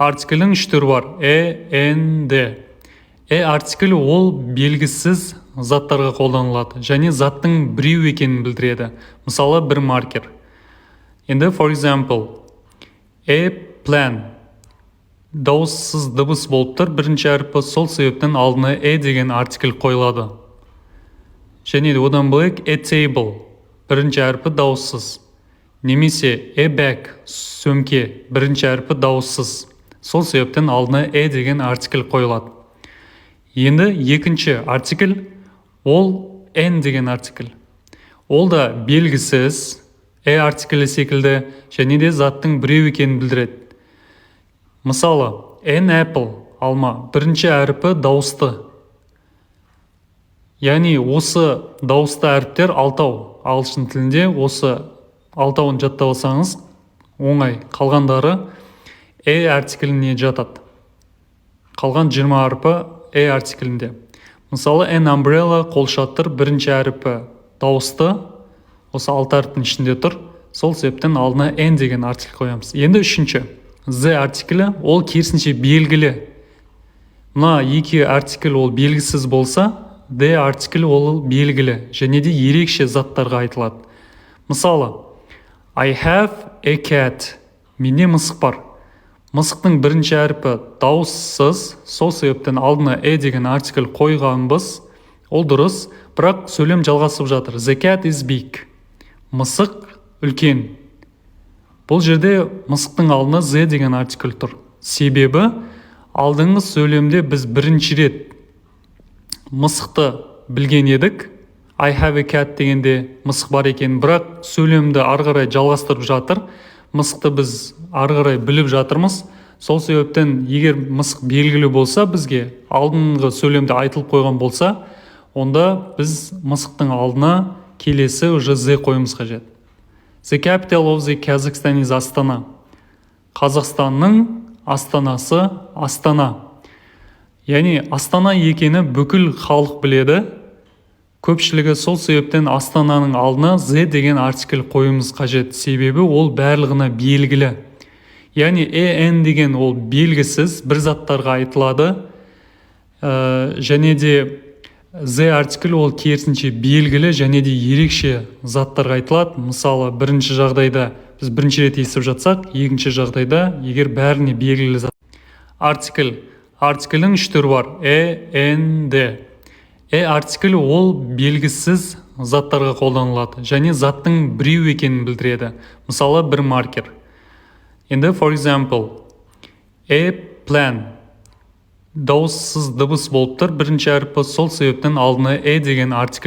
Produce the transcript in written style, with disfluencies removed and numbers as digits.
Артиклің үш түрі бар. N, D. Артиклі ол белгісіз заттарға қолданылады және заттың біреу екенін білдіреді. Мысалы, бір маркер. Енді, for example, plan. Дауыссыз дыбыс болып тұр. Бірінші әріпі, сол себептен алдына деген артикль қойылады. Және де одан бөлек table. Бірінші әріпі дауыссыз. Немесе bag, сөмке. Бірінші әріпі дауыссыз. Сол себептен алдына деген артикль қойылады. Енді екінші артикль, ол n деген артикль. Ол да белгісіз, артиклі секілді, және де заттың біреу екенін білдіреді. Мысалы, apple, алма, бірінші әріпі дауысты. Яғни осы дауысты әріптер алтау. Ағылшын тілінде осы алтауын жаттап алсаңыз, оңай. Қалғандары артикліне жатады. Қалған 20 әріпі артиклінде. Мысалы, umbrella, қолшатыр, бірінші әріпі дауысты. Осы 6 әріптің ішінде тұр. Сол себептен алдына деген артикль қоямыз. Енді үшінші. The артиклі, ол керісінше белгілі. Мына екі артикль ол белгісіз болса, The артиклі ол белгілі, және де ерекше заттарға айтылады. Мысалы, I have a cat. Менде мысық бар. Мысықтың бірінші әріпі дауыссыз, сол себептен алдына деген артикль қойғанбыз. Ол дұрыс, бірақ сөйлем жалғасып жатыр. The cat is big. Мысық үлкен. Бұл жерде мысықтың алдына the деген артикль тұр. Себебі алдыңғы сөйлемде біз бірінші рет мысықты білген едік. I have a cat дегенде мысық бар екен, бірақ сөйлемді ары қарай жалғастырып жатыр. Мысықты біз ары қарай біліп жатырмыз. Сол себептен егер мысық белгілі болса, бізге алдыңғы сөйлемде айтылып қойған болса, онда біз мысықтың алдына келесі уже the қойымыз қажет. The capital of the Kazakhstan is Астана. Қазақстанның астанасы Астана. Яғни Астана екені бүкіл халық біледі. Көпшілігі сол себептен Астананың алдына the деген артикль қойымыз қажет. Себебі ол барлығына белгілі. Яғни деген ол белгісіз бір заттарға айтылады. Және де the артикль ол керісінше белгілі және де ерекше заттарға айтылады. Мысалы, бірінші жағдайда біз бірінші рет естіп жатсақ, екінші жағдайда егер бәріне белгілі зат. Артиклің үш түрі бар. N, D. Артиклі ол белгісіз заттарға қолданылады және заттың біреу екенін білдіреді. Мысалы, бір маркер. Енді, for example, plan. Дауыссыз дыбыс болып тұр. Бірінші әріпі сол себептен алдына деген артикль